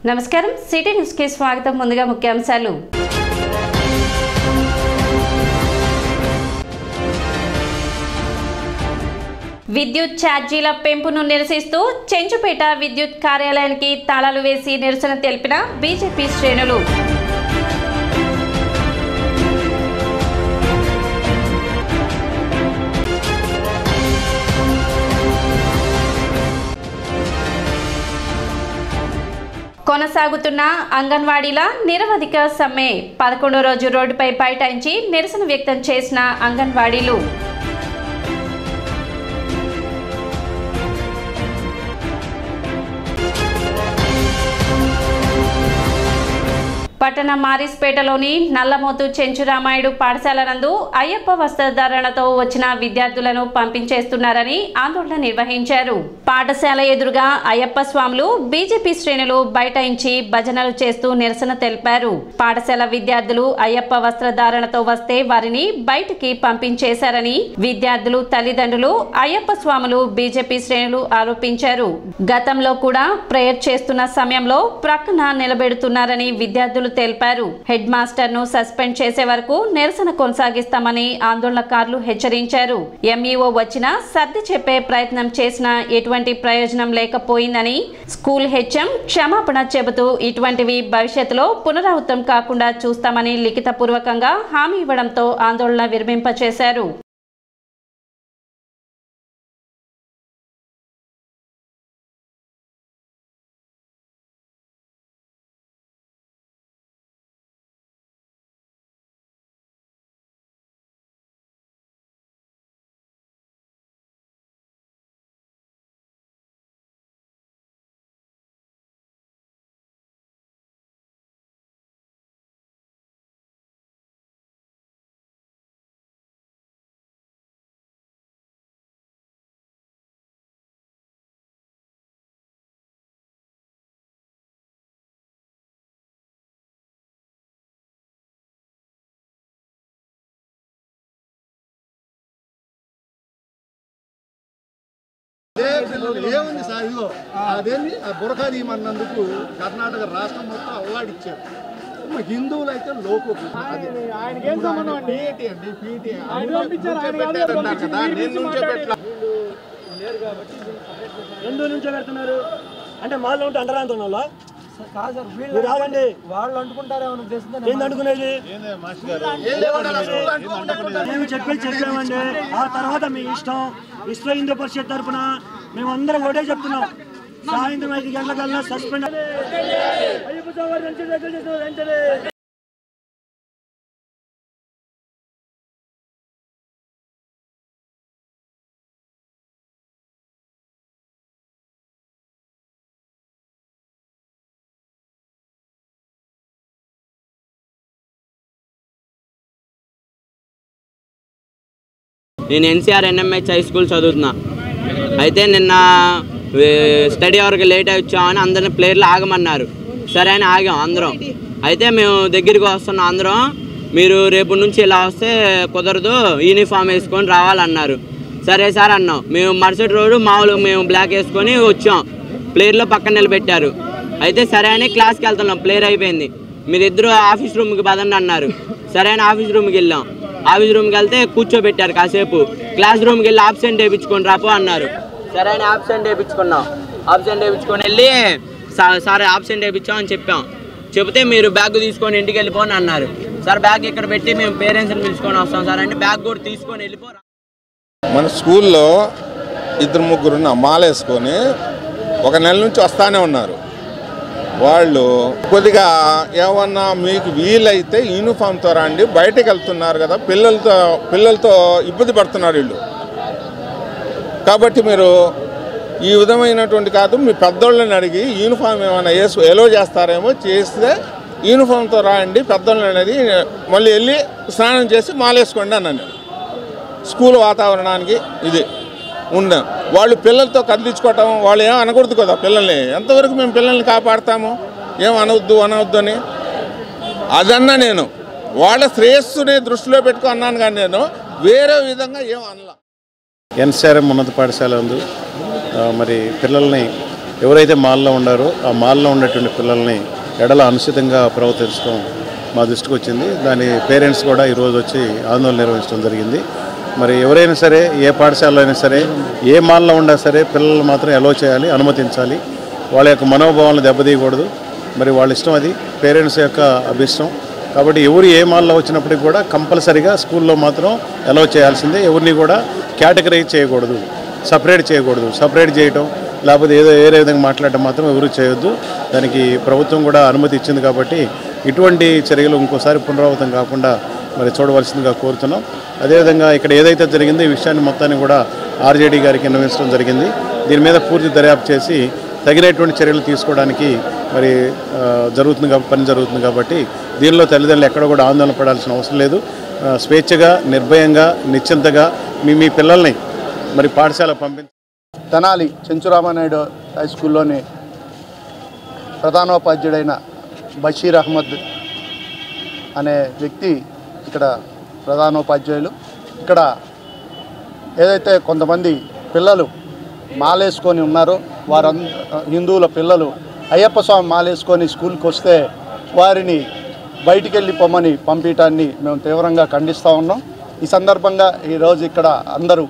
నమస్కారం city news కి స్వాగతం ముందుగా ముఖ్యాంశాలు విద్యుత్ ఛార్జీల పెంపును నిరసిస్తూ చెంచుపేట విద్యుత్ కార్యాలయానికి తాళాలు వేసి నిరసన తెలిపిన బీజేపీ శ్రేణులు కొనసాగుతున్న అంగన్వాడీల నిరవధిక సమ్మె 11వ రోజు రోడ్డుపై బైఠాయించి నిరసన వ్యక్తం చేసిన అంగన్వాడీలు పట్టణ మారిస్పేటలోని నల్లమోతు చెంచురామాయుడు పాఠశాల నందు అయ్యప్ప వస్త్రధారణతో వచ్చిన విద్యార్థులను పంపించేస్తున్నారని ఆందోళన నిర్వహించారు. పాఠశాల ఎదురుగా అయ్యప్ప స్వాములు బీజేపీ శ్రేణులు బైఠాయించి భజనలు చేస్తూ నిరసన తెలిపారు. పాఠశాల విద్యార్థులు అయ్యప్ప వస్త్రధారణతో వస్తే వారిని బయటికి పంపించేశారని విద్యార్థులు తల్లిదండ్రులు అయ్యప్ప స్వాములు బీజేపీ శ్రేణులు ఆరోపించారు. గతంలో కూడా ప్రేయర్ చేస్తున్న సమయంలో ప్రక్కన నిలబెడుతున్నారని విద్యార్థులు తెలిపారు. హెడ్ మాస్టర్ ను సస్పెండ్ చేసే వరకు నిరసన కొనసాగిస్తామని ఆందోళనకారులు హెచ్చరించారు. ఎంఈఓ వచ్చినా సర్ది చెప్పే ప్రయత్నం చేసినా ఎటువంటి ప్రయోజనం లేకపోయిందని స్కూల్ హెచ్ఎం క్షమాపణ చెబుతూ ఇటువంటివి భవిష్యత్తులో పునరావృతం కాకుండా చూస్తామని లిఖితపూర్వకంగా హామీ ఇవ్వడంతో ఆందోళన విరమింపచేశారు. ఏముంది సార్, ఇదిగో అదేంటి బురకా తీయమన్నందుకు కర్ణాటక రాష్ట్రం మొత్తం అవార్డు ఇచ్చారు. హిందువులు అయితే లోకు నుంచో పెడుతున్నారు అంటే మాలో ఉంటే అంటరాంతం వల్ల రాదండి. వాళ్ళు అంటుకుంటారేమో ఏంది అనుకునేది? మేము చెప్పామండి. ఆ తర్వాత మీ ఇష్టం. విశ్వ హిందూ పరిషత్ తరఫున మేమందరం ఒకటే చెప్తున్నాం, సాయంత్రం 5 గంటలకల్లా సస్పెండ్. నేను ఎన్సీఆర్ ఎన్ఎంహెచ్ హై స్కూల్ చదువుతున్నా. అయితే నిన్న స్టడీ అవర్కి లేట్ వచ్చామని అందరిని ప్లేయర్లు ఆగమన్నారు. సరే అని ఆగాం అందరం. అయితే మేము దగ్గరికి వస్తున్నాం అందరం. మీరు రేపు నుంచి ఇలా వస్తే కుదరదు, యూనిఫామ్ వేసుకొని రావాలన్నారు. సరే సార్ అన్నాం. మేము మరుసటి రోజు మామూలుగా మేము బ్లాక్ వేసుకొని వచ్చాం. ప్లేయర్లో పక్కన నిలబెట్టారు. అయితే సరే అని క్లాస్కి వెళ్తున్నాం. ప్లేయర్ అయిపోయింది. మీరిద్దరు ఆఫీస్ రూమ్కి పదండి అన్నారు. సరే అని ఆఫీస్ రూమ్కి వెళ్ళాం. ఆఫీస్ రూమ్కి వెళ్తే కూర్చోబెట్టారు. కాసేపు క్లాస్ రూమ్కి వెళ్ళి ఆబ్సెంట్ వేయించుకొని రాపో అన్నారు. సరే అని ఆబ్సెంట్ వేయించుకున్నాం. ఆబ్సెంట్ వేయించుకొని వెళ్ళి సార్ ఆబ్సెంట్ వేయించామని చెప్పాం. చెబితే మీరు బ్యాగ్ తీసుకొని ఇంటికి వెళ్ళిపోని అన్నారు. సార్ బ్యాగ్ ఇక్కడ పెట్టి మేము పేరెంట్స్ని పిలుచుకొని వస్తాం సార్ అంటే బ్యాగ్ కూడా తీసుకొని వెళ్ళిపోరా. మన స్కూల్లో 2-3 మాలేసుకొని 1 నెల నుంచి వస్తానే ఉన్నారు. వాళ్ళు కొద్దిగా ఏమన్నా మీకు వీలైతే యూనిఫామ్తో రండి, బయటకు వెళ్తున్నారు కదా, పిల్లలతో ఇబ్బంది పడుతున్నారు వీళ్ళు. కాబట్టి మీరు ఈ విధమైనటువంటి కాదు, మీ పెద్దోళ్ళని అడిగి యూనిఫామ్ ఏమైనా ఎలో చేస్తారేమో, చేస్తే యూనిఫామ్తో రాండి పెద్దోళ్ళని అనేది మళ్ళీ వెళ్ళి స్నానం చేసి మాలేసుకోండి అన్నాను. స్కూల్ వాతావరణానికి ఇది ఉందాం. వాళ్ళు పిల్లలతో కదిలించుకోవటం, వాళ్ళు ఏం అనకూడదు కదా పిల్లల్ని. ఎంతవరకు మేము పిల్లల్ని కాపాడతాము? ఏం అనవద్దు అని అదన్నా నేను వాళ్ళ శ్రేయస్సుని దృష్టిలో పెట్టుకో అన్నాను. కానీ నేను వేరే విధంగా ఏం అనలా. ఎన్సీఆర్ ఉన్నత పాఠశాల ఉంది. మరి పిల్లల్ని ఎవరైతే మాల్లో ఉండారో ఆ మాల్లో ఉన్నటువంటి పిల్లల్ని ఎడల అనుచితంగా ప్రవర్తించడం మా దృష్టికి వచ్చింది. దాని పేరెంట్స్ కూడా ఈరోజు వచ్చి ఆందోళన నిర్వహించడం జరిగింది. మరి ఎవరైనా సరే, ఏ పాఠశాలలో అయినా సరే, ఏ మాల్లో ఉన్నా సరే పిల్లలు మాత్రం అలో చేయాలి, అనుమతించాలి. వాళ్ళ యొక్క మనోభావాలను దెబ్బతీయకూడదు. మరి వాళ్ళ ఇష్టం, అది పేరెంట్స్ యొక్క అభిష్టం. కాబట్టి ఎవరు ఏ మాల్లో వచ్చినప్పటికీ కూడా కంపల్సరీగా స్కూల్లో మాత్రం అలో చేయాల్సిందే. ఎవరిని కూడా కేటగరైజ్ చేయకూడదు, సపరేట్ చేయకూడదు. సపరేట్ చేయటం లేకపోతే ఏదో వేరే విధంగా మాట్లాడటం మాత్రం ఎవరు చేయొద్దు. దానికి ప్రభుత్వం కూడా అనుమతి ఇచ్చింది. కాబట్టి ఇటువంటి చర్యలు ఇంకోసారి పునరావృతం కాకుండా మరి చూడవలసిందిగా కోరుతున్నాం. అదేవిధంగా ఇక్కడ ఏదైతే జరిగిందో ఈ విషయాన్ని మొత్తాన్ని కూడా ఆర్జేడీ గారికి విన్నవించడం జరిగింది. దీని మీద పూర్తి దర్యాప్తు చేసి తగినటువంటి చర్యలు తీసుకోవడానికి మరి పని జరుగుతుంది. కాబట్టి దీనిలో తల్లిదండ్రులు ఎక్కడ కూడా ఆందోళన పడాల్సిన అవసరం లేదు. స్వేచ్ఛగా, నిర్భయంగా, నిశ్చింతగా మీ పిల్లల్ని మరి పాఠశాల తెనాలి చెంచురామానాయుడు హై స్కూల్లోని ప్రధానోపాధ్యాయుడైన బషీర్ అహ్మద్ అనే వ్యక్తి ఇక్కడ ప్రధానోపాధ్యాయులు. ఇక్కడ ఏదైతే కొంతమంది పిల్లలు మాలేసుకొని ఉన్నారో హిందువుల పిల్లలు అయ్యప్ప స్వామి మాలేసుకొని స్కూల్కి వస్తే వారిని బయటికి వెళ్ళి పొమ్మని పంపించడాన్ని మేము తీవ్రంగా ఖండిస్తూ ఉన్నాం. ఈ సందర్భంగా ఈరోజు ఇక్కడ అందరూ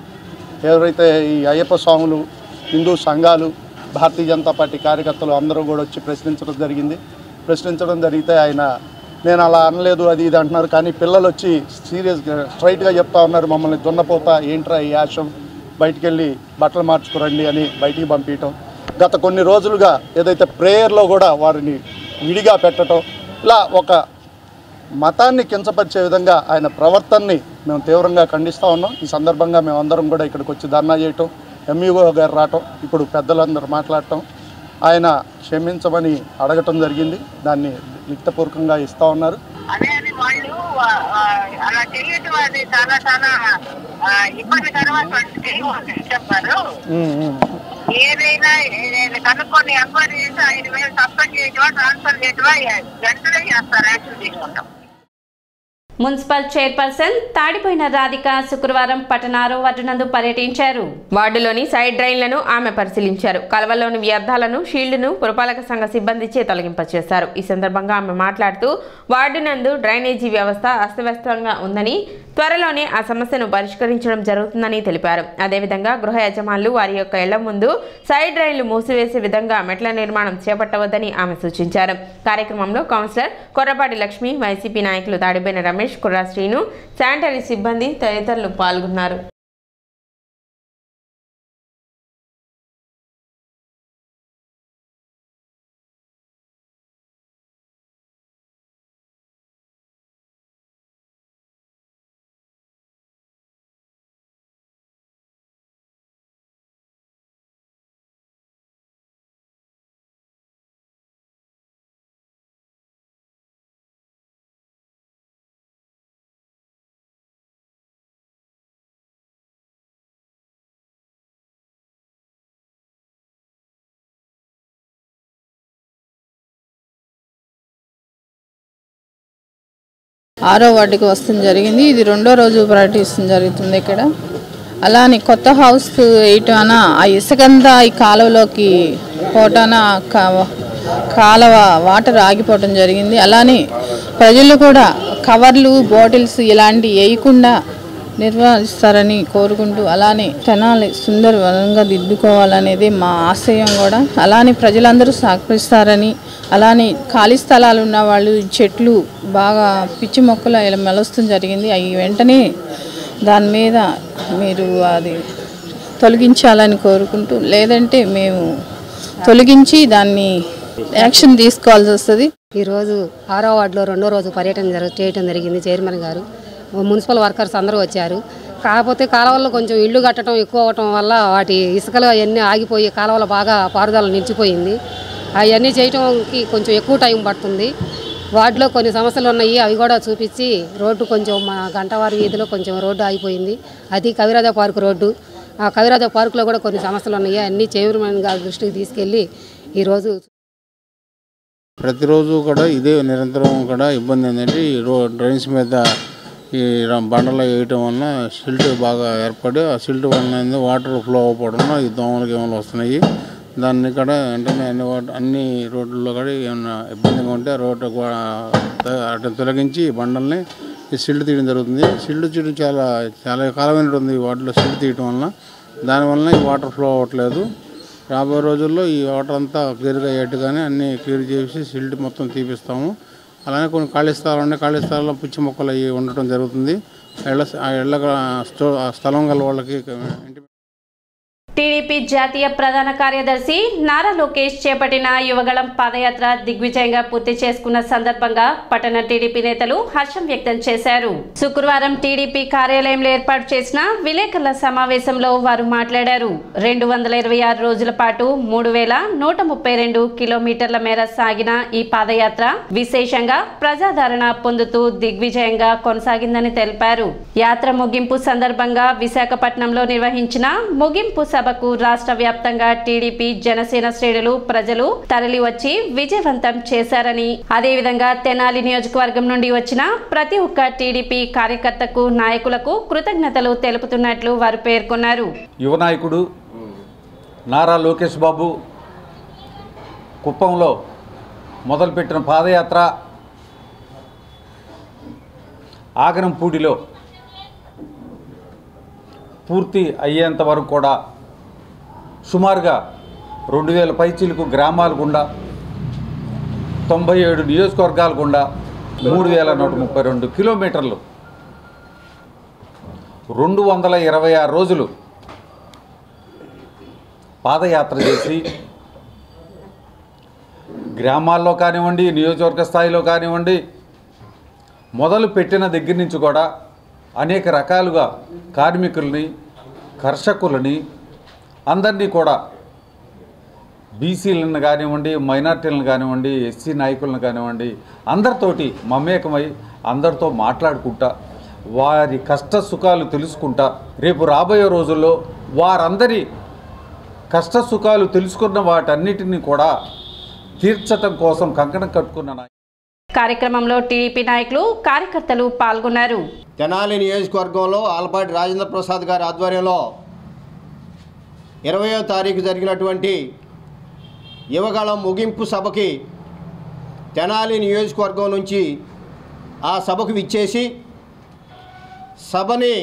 ఎవరైతే ఈ అయ్యప్ప స్వాములు, హిందూ సంఘాలు, భారతీయ జనతా పార్టీ కార్యకర్తలు అందరూ కూడా వచ్చి ప్రశ్నించడం జరిగితే ఆయన నేను అలా అనలేదు అది ఇది అంటున్నారు. కానీ పిల్లలు వచ్చి సీరియస్గా స్ట్రైట్గా చెప్తా ఉన్నారు, మమ్మల్ని దున్నపోతా ఏంట్రా ఈ యాషం, బయటికి వెళ్ళి బట్టలు మార్చుకోరండి అని బయటికి పంపించటం. గత కొన్ని రోజులుగా ఏదైతే ప్రేయర్లో కూడా వారిని విడిగా పెట్టడం, ఇలా ఒక మతాన్ని కించపరిచే విధంగా ఆయన ప్రవర్తనని మేము తీవ్రంగా ఖండిస్తూ ఉన్నాం. ఈ సందర్భంగా మేమందరం కూడా ఇక్కడికి వచ్చి ధర్నా చేయటం, ఎంఈఓ గారు రావటం, ఇప్పుడు పెద్దలందరూ మాట్లాడటం, ఆయన క్షమించమని అడగటం జరిగింది. దాన్ని లిఖితపూర్వకంగా ఇస్తూ ఉన్నారు. వాళ్ళు అలా చేయటం అది చాలా చాలా ఇబ్బందికరమైన చెప్పారు. ఏదైనా కనుక్కొని ఎంక్వైరీ చేసి 5,000 సస్పెండ్ చేయటమా, ట్రాన్స్ఫర్ చేయటమా వెంటనే చేస్తారు, యాక్షన్ తీసుకుంటాం. మున్సిపల్ చైర్పర్సన్ తాడిపోయిన రాధిక శుక్రవారం పట్టణ వార్డు నందు పర్యటించారు. వార్డులోని సైడ్ డ్రైన్లను ఆమె పరిశీలించారు. కలవల్లోని వ్యర్థాలను, షీల్డ్ను పురపాలక సంఘ సిబ్బందిచే తొలగింపచేశారు. ఈ సందర్భంగా ఆమె మాట్లాడుతూ వార్డు నందు డ్రైనేజీ వ్యవస్థ అస్తవ్యస్తంగా ఉందని, త్వరలోనే ఆ సమస్యను పరిష్కరించడం జరుగుతుందని తెలిపారు. అదేవిధంగా గృహ యజమానులు వారి యొక్క ఇళ్ల ముందు సైడ్ డ్రైన్లు మూసివేసే విధంగా మెట్ల నిర్మాణం చేపట్టవద్దని ఆమె సూచించారు. కార్యక్రమంలో కౌన్సిలర్ కొర్రపాటి లక్ష్మి, వైసీపీ నాయకులు తాడిపోయిన రమేష్, కుర్రా శ్రీను, శానిటరీ సిబ్బంది తదితరులు పాల్గొన్నారు. ఆరో వార్డుకి వస్తుంది జరిగింది. ఇది రెండో రోజు పర్యటిస్తుంది జరుగుతుంది ఇక్కడ. అలానే కొత్త హౌస్ వేయటాన ఆ ఇసుకంతా ఈ కాలువలోకి పోటాన కాలువ వాటర్ ఆగిపోవటం జరిగింది. అలానే ప్రజలు కూడా కవర్లు, బాటిల్స్ ఇలాంటివి వేయకుండా నిర్వహిస్తారని కోరుకుంటూ, అలానే తెనాలి సుందరవనంగా దిద్దుకోవాలనేది మా ఆశయం కూడా. అలానే ప్రజలందరూ సహకరిస్తారని, అలానే ఖాళీ స్థలాలు ఉన్న వాళ్ళు చెట్లు బాగా పిచ్చి మొక్కలు ఇలా మెలొస్తూ జరిగింది. అవి వెంటనే దాని మీద మీరు అది తొలగించాలని కోరుకుంటూ, లేదంటే మేము తొలగించి దాన్ని యాక్షన్ తీసుకోవాల్సి వస్తుంది. ఈరోజు 6వ వార్డులో రెండో రోజు పర్యటన చేయడం జరిగింది. చైర్మన్ గారు, మున్సిపల్ వర్కర్స్ అందరూ వచ్చారు. కాకపోతే కాలువల్లో కొంచెం ఇళ్ళు కట్టడం ఎక్కువ అవటం వల్ల వాటి ఇసుకలు అవన్నీ ఆగిపోయి కాలువలు బాగా పారుదల నిలిచిపోయింది. అవన్నీ చేయడానికి కొంచెం ఎక్కువ టైం పడుతుంది. వార్డులో కొన్ని సమస్యలు ఉన్నాయి, అవి కూడా చూపించి రోడ్డు కొంచెం మా గంటవారి వీధిలో కొంచెం రోడ్డు ఆగిపోయింది. అది కవిరాజ పార్కు రోడ్డు. ఆ కవిరాజ పార్కులో కూడా కొన్ని సమస్యలు ఉన్నాయి. అన్నీ చైర్మన్ గారి దృష్టికి తీసుకెళ్ళి ఈరోజు ప్రతిరోజు కూడా ఇదే నిరంతరం కూడా ఇబ్బంది ఏంటంటే ఈ డ్రైన్స్ మీద ఈ బండలు వేయటం వలన సిల్ట్ బాగా ఏర్పడి ఆ సిల్ట్ వలన వాటర్ ఫ్లో అవ్వడం ఈ దోమలు గేమలు వస్తున్నాయి. దాన్ని కూడా వెంటనే అన్ని రోడ్లలో కూడా ఏమన్నా ఇబ్బందిగా ఉంటే రోడ్డు అటు తొలగించి బండల్ని ఈ సిల్డ్ తీయడం జరుగుతుంది. సిల్డ్ తీయడం చాలా కాలమైనటువంటి వాటిలో సిల్డ్ తీయడం వలన దానివల్ల ఈ వాటర్ ఫ్లో అవ్వట్లేదు. రాబోయే రోజుల్లో ఈ వాటర్ అంతా క్లియర్గా అయ్యేట్టుగానే అన్నీ క్లియర్ చేసి సిల్డ్ మొత్తం తీపిస్తాము. అలానే కొన్ని ఖాళీ స్థలాలు ఉన్నాయి, ఖాళీ స్థలాల్లో పిచ్చి మొక్కలు అవి ఉండటం జరుగుతుంది. ఇళ్ళ స్థలం గల వాళ్ళకి టీడీపీ జాతీయ ప్రధాన కార్యదర్శి నారా లోకేష్ చేపట్టిన యువగళం పాదయాత్ర దిగ్విజయంగా పూర్తి చేసుకున్న సందర్భంగా పట్టణ టీడీపీ నేతలు హర్షం వ్యక్తం చేశారు. శుక్రవారం టీడీపీ కార్యాలయంలో ఏర్పాటు చేసిన విలేకరుల సమావేశంలో వారు మాట్లాడారు. 226 రోజుల పాటు 3132 కిలోమీటర్ల మేర సాగిన ఈ పాదయాత్ర విశేషంగా ప్రజాదరణ పొందుతూ దిగ్విజయంగా కొనసాగిందని తెలిపారు. యాత్ర ముగింపు సందర్భంగా విశాఖపట్నంలో నిర్వహించిన ముగింపు సభకు రాష్ట్ర వ్యాప్తంగా టీడీపీ జనసేన శ్రేణులు ప్రజలు తరలివచ్చి విజయవంతం చేశారని, అదేవిధంగా తెనాలి నియోజకవర్గం నుండి వచ్చిన ప్రతి ఒక్క టీడీపీ కార్యకర్తకు నాయకులకు కృతజ్ఞతలు తెలుపుతున్నట్లు వారు పేర్కొన్నారు. యువ నాయకుడు నారా లోకేష్ బాబు కుప్పంలో మొదలుపెట్టిన పాదయాత్ర ఆగనంపూడిలో పూర్తి అయ్యేంత వరకు కూడా సుమారుగా 2000 పైచీలకు గ్రామాల గుండా 97 నియోజకవర్గాల గుండా 3132 కిలోమీటర్లు 226 రోజులు పాదయాత్ర చేసి గ్రామాల్లో కానివ్వండి, నియోజకవర్గ స్థాయిలో కానివ్వండి, మొదలు పెట్టిన దగ్గర నుంచి కూడా అనేక రకాలుగా కార్మికుల్ని, కర్షకులని అందరినీ కూడా బీసీలను కానివ్వండి, మైనార్టీలను కానివ్వండి, ఎస్సీ నాయకులను కానివ్వండి, అందరితోటి మమేకమై అందరితో మాట్లాడుకుంటా వారి కష్ట సుఖాలు తెలుసుకుంటా రేపు రాబోయే రోజుల్లో వారందరి కష్ట సుఖాలు తెలుసుకున్న వాటన్నిటినీ కూడా తీర్చటం కోసం కంకణం కట్టుకున్న కార్యక్రమంలో టీడీపీ నాయకులు, కార్యకర్తలు పాల్గొన్నారు. తెనాలి నియోజకవర్గంలో ఆలపాటి రాజేంద్ర ప్రసాద్ గారి ఆధ్వర్యంలో 20వ తారీఖు జరిగినటువంటి యువగళం ముగింపు సభకి తెనాలి నియోజకవర్గం నుంచి ఆ సభకు విచ్చేసి సభని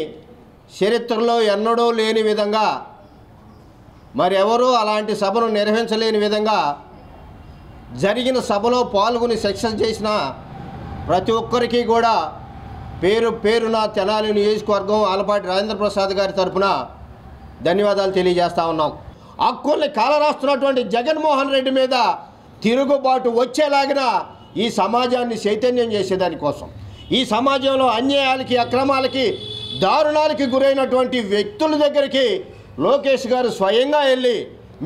చరిత్రలో ఎన్నడూ లేని విధంగా మరెవరూ అలాంటి సభను నిర్వహించలేని విధంగా జరిగిన సభలో పాల్గొని సక్సెస్ చేసిన ప్రతి ఒక్కరికి కూడా పేరు పేరున తెనాలి నియోజకవర్గం ఆలపాటి రాజేంద్ర ప్రసాద్ గారి తరఫున ధన్యవాదాలు తెలియజేస్తూ ఉన్నాం. హక్కుల్ని కాలరాస్తున్నటువంటి జగన్మోహన్ రెడ్డి మీద తిరుగుబాటు వచ్చేలాగిన ఈ సమాజాన్ని చైతన్యం చేసేదానికోసం, ఈ సమాజంలో అన్యాయాలకి, అక్రమాలకి, దారుణాలకి గురైనటువంటి వ్యక్తుల దగ్గరికి లోకేష్ గారు స్వయంగా వెళ్ళి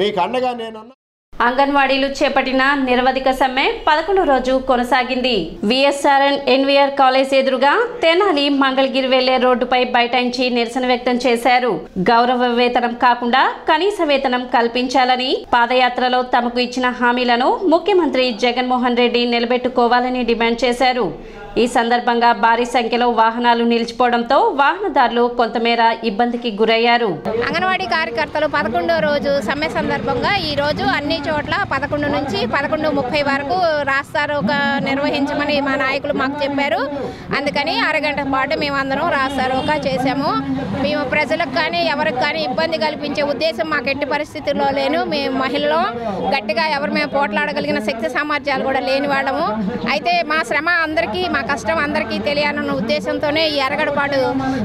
మీకు అండగా నేనున్నా. అంగన్వాడీలు చేపట్టిన నిరవధిక సమ్మె 11వ రోజు కొనసాగింది. విఎస్ఆర్ఎన్ ఎన్వీఆర్ కాలేజ్ ఎదురుగా తెనాలి మంగళగిరి వెళ్లే రోడ్డుపై బైఠాయించి నిరసన వ్యక్తం చేశారు. గౌరవ వేతనం కాకుండా కనీస వేతనం కల్పించాలని, పాదయాత్రలో తమకు ఇచ్చిన హామీలను ముఖ్యమంత్రి జగన్మోహన్ రెడ్డి నిలబెట్టుకోవాలని డిమాండ్ చేశారు. ఈ సందర్భంగా భారీ సంఖ్యలో వాహనాలు నిలిచిపోవడంతో వాహనదారులు కొంతమేర ఇబ్బందికి గురయ్యారు. అంగన్వాడీ కార్యకర్తలు 11వ రోజు సమ్మె సందర్భంగా ఈ రోజు అన్ని చోట్ల 11 నుంచి 11:30 వరకు రాస్తారోక నిర్వహించమని మా నాయకులు మాకు చెప్పారు. అందుకని అరగంట పాటు మేమందరం రాస్తారోక చేశాము. మేము ప్రజలకు కానీ ఎవరికి కానీ ఇబ్బంది కల్పించే ఉద్దేశం మాకు ఎట్టి పరిస్థితుల్లో లేను. మేము మహిళలు గట్టిగా ఎవరు మేము పోట్లాడగలిగిన శక్తి సామర్థ్యాలు కూడా లేని వాళ్ళము. అయితే మా శ్రమ అందరికీ, మా కష్టం అందరికీ తెలియాలన్న ఉద్దేశంతోనే ఈ అరగడపాటు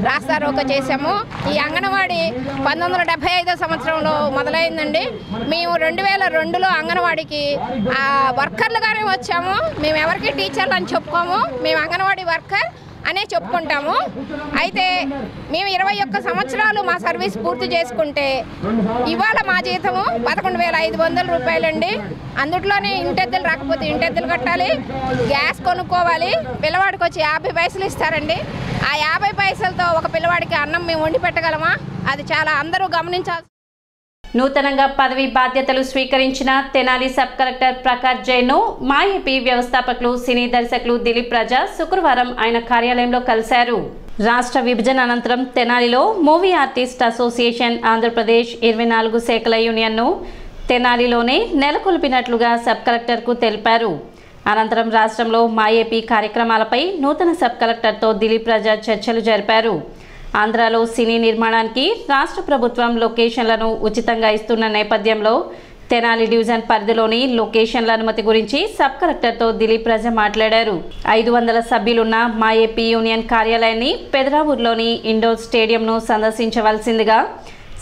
రాస్తారోక చేశాము. ఈ అంగన్వాడీ 1975 సంవత్సరంలో మొదలైందండి. మేము 2002లో అంగన్వాడీకి వర్కర్లుగానే వచ్చాము. మేము ఎవరికి టీచర్లు అని చెప్పుకోము, మేము అంగన్వాడీ వర్కర్ అనే చెప్పుకుంటాము. అయితే మేము 21 సంవత్సరాలు మా సర్వీస్ పూర్తి చేసుకుంటే ఇవాళ మా జీతము 11,500 రూపాయలండి. అందుట్లోనే ఇంటెద్దలు రాకపోతే ఇంటెద్దలు కట్టాలి, గ్యాస్ కొనుక్కోవాలి. పిల్లవాడికి వచ్చి 50 పైసలు ఇస్తారండి. ఆ 50 పైసలతో ఒక పిల్లవాడికి అన్నం మేము వండి పెట్టగలమా? అది చాలా అందరూ గమనించాలి. నూతనంగా పదవి బాధ్యతలు స్వీకరించిన తెనాలి సబ్ కలెక్టర్ ప్రకాష్ జైన్ను మా ఏపీ వ్యవస్థాపకులు, సినీ దర్శకులు దిలీప్ రాజా శుక్రవారం ఆయన కార్యాలయంలో కలిశారు. రాష్ట్ర విభజన అనంతరం తెనాలిలో మూవీ ఆర్టిస్ట్ అసోసియేషన్ ఆంధ్రప్రదేశ్ 24 శాఖల యూనియన్ను తెనాలిలోనే నెలకొల్పినట్లుగా సబ్ కలెక్టర్కు తెలిపారు. అనంతరం రాష్ట్రంలో మా ఏపీ కార్యక్రమాలపై నూతన సబ్ కలెక్టర్తో దిలీప్ రాజా చర్చలు జరిపారు. ఆంధ్రాలో సినీ నిర్మాణానికి రాష్ట్ర ప్రభుత్వం లొకేషన్లను ఉచితంగా ఇస్తున్న నేపథ్యంలో తెనాలి డివిజన్ పరిధిలోని లొకేషన్ల అనుమతి గురించి సబ్ కలెక్టర్తో దిలీప్ రాజా మాట్లాడారు. 500 సభ్యులున్న మా ఏపీ యూనియన్ కార్యాలయాన్ని పెదరావూరులోని ఇండోర్ స్టేడియంను సందర్శించవలసిందిగా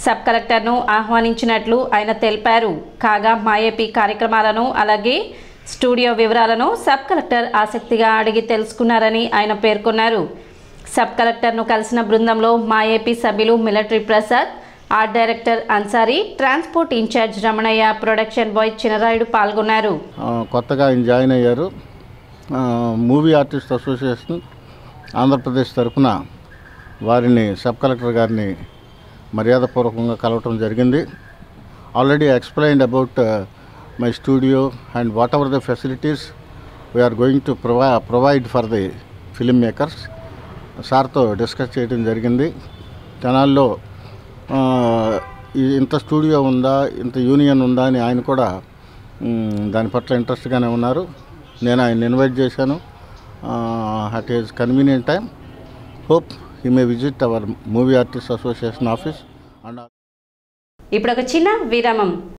సబ్ కలెక్టర్ను ఆహ్వానించినట్లు ఆయన తెలిపారు. కాగా మా ఏపీ కార్యక్రమాలను అలాగే స్టూడియో వివరాలను సబ్ కలెక్టర్ ఆసక్తిగా అడిగి తెలుసుకున్నారని ఆయన పేర్కొన్నారు. సబ్ కలెక్టర్ను కలిసిన బృందంలో మా ఏపీ సభ్యులు military Prasad, art director Ansari, transport incharge Ramanayya, production boy Chinarayudu పాల్గొన్నారు. కొత్తగా ఆయన జాయిన్ అయ్యారు. మూవీ ఆర్టిస్ట్ అసోసియేషన్ ఆంధ్రప్రదేశ్ తరఫున వారిని సబ్ కలెక్టర్ గారిని మర్యాదపూర్వకంగా కలవటం జరిగింది. Already explained about my studio and whatever the facilities we're going to provide for the film makers సార్తో డిస్కస్ చేయడం జరిగింది. తెనాల్లో ఇంత స్టూడియో ఉందా, ఇంత యూనియన్ ఉందా అని ఆయన కూడా దాని పట్ల ఇంట్రెస్ట్గానే ఉన్నారు. నేను ఆయన ఇన్వైట్ చేశాను. At is convenient time hope he may visit our movie artist association office. ఇప్పుడు ఒక చిన్న విరామం.